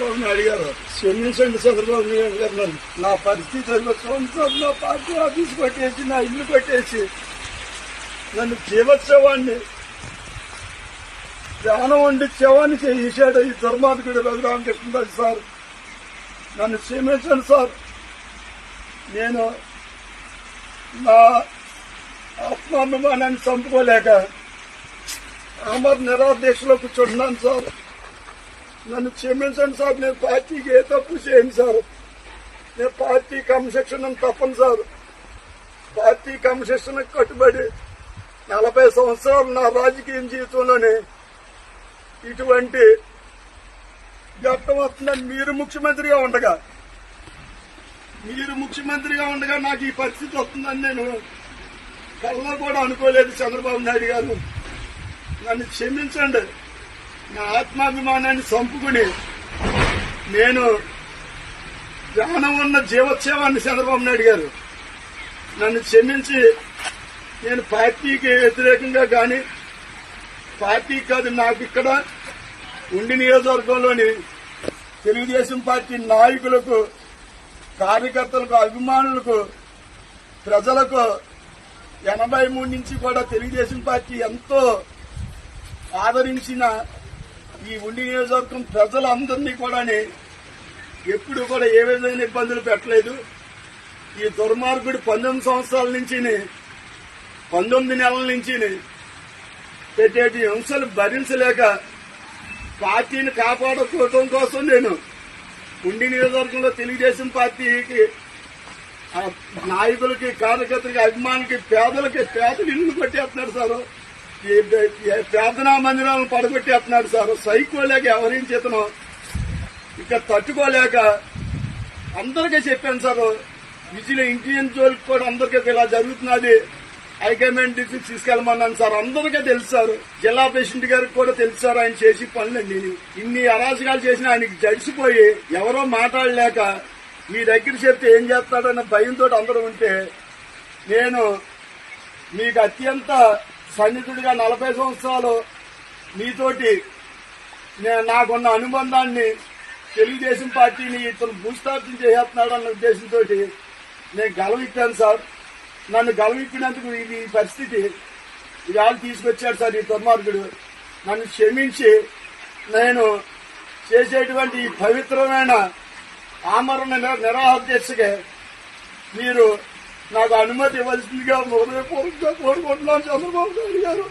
చంద్రబాబు నాయుడు గారు, క్షమించండి చంద్రబాబు నాయుడు గారు, నా పరిస్థితి సంవత్సరం నా పార్టీ ఆఫీస్ కొట్టేసి, నా ఇల్లు కొట్టేసి, నన్ను జీవోత్సవాన్ని ధ్యానం వండి శవాన్ని చేశాడు ఈ దుర్మార్గుడు రఘురామకృష్ణరాజు సార్. నన్ను క్షమించండి సార్. నేను నా ఆత్మాభిమానాన్ని చంపుకోలేక అమర్ నిరాదీక్షలో కూర్చుంటున్నాను సార్. నన్ను క్షమించండి సార్. నేను పార్టీకి ఏ తప్పు చేయను సార్. నేను పార్టీ క్రమశిక్షణ తప్పను సార్. పార్టీ క్రమశిక్షణకు కట్టుబడి 40 సంవత్సరాలు నా రాజకీయ జీవితంలోనే ఇటువంటి ఘట్టం వస్తుందని మీరు ముఖ్యమంత్రిగా ఉండగా నాకు ఈ పరిస్థితి వస్తుందని నేను కళ్ళలో కూడా అనుకోలేదు చంద్రబాబు నాయుడు గారు. నన్ను క్షమించండి. నా ఆత్మాభిమానాన్ని చంపుకుని నేను జ్ఞానం ఉన్న జీవోత్సవాన్ని చంద్రబాబు నాయుడు గారు నన్ను క్షమించి, నేను పార్టీకి వ్యతిరేకంగా కానీ పార్టీ కాదు, నాకు ఇక్కడ ఉండి నియోజకవర్గంలోని తెలుగుదేశం పార్టీ నాయకులకు, కార్యకర్తలకు, అభిమానులకు, ప్రజలకు 83 నుంచి కూడా తెలుగుదేశం పార్టీ ఎంతో ఆదరించిన ఈ ఉండి నియోజకవర్గం ప్రజలందరినీ కూడా ఎప్పుడు కూడా ఏ విధమైన ఇబ్బందులు పెట్టలేదు. ఈ దుర్మార్గుడు 19 సంవత్సరాల నుంచి 19 నెలల నుంచి పెట్టేటి హింసలు భరించలేక పార్టీని కాపాడుకోవడం కోసం నేను ఉండి నియోజకవర్గంలో తెలుగుదేశం పార్టీకి నాయకులకి, కార్యకర్తలకి, అభిమానులకి, పేదలు ఇల్లు కొట్టేస్తున్నాడు సార్. ప్రార్థనా మందిరాలను పడగొట్టేస్తున్నాడు సార్. సైకోలేక ఎవరించేతనో ఇక తట్టుకోలేక అందరికీ చెప్పాను సార్. ఇండియన్ జోలికి కూడా అందరికీ ఇలా జరుగుతున్నది, హైకమాండ్ డిస్ట్రిక్ట్ తీసుకెళ్లమన్నాను సార్. అందరికీ తెలుసు సార్. జిల్లా ప్రెసిడెంట్ గారికి కూడా తెలుసు సార్ ఆయన చేసి పనులండి. ఇన్ని అరాచకాలు చేసిన ఆయనకి జడిసిపోయి ఎవరో మాట్లాడలేక మీ దగ్గర చెప్తే ఏం చేస్తాడన్న భయంతో అందరూ ఉంటే, నేను మీకు అత్యంత సన్నిధుడిగా 40 సంవత్సరాలు మీతోటి నాకున్న అనుబంధాన్ని, తెలుగుదేశం పార్టీని ఇతను భూస్థాపన చేస్తున్నాడు అన్న ఉద్దేశంతో నేను గలవిప్పాను సార్. నన్ను గలవిప్పినందుకు ఇది పరిస్థితి ఇవాళ తీసుకొచ్చాడు సార్ ఈ దుర్మార్గుడు. నన్ను క్షమించి నేను చేసేటువంటి ఈ పవిత్రమైన ఆమరణ నిరాహార దీక్షకి మీరు నాకు అనుమతి ఇవ్వాల్సిందిగా హృదయపూర్వకంగా కోరుకుంటున్నాను చంద్రబాబు నాయుడు గారు.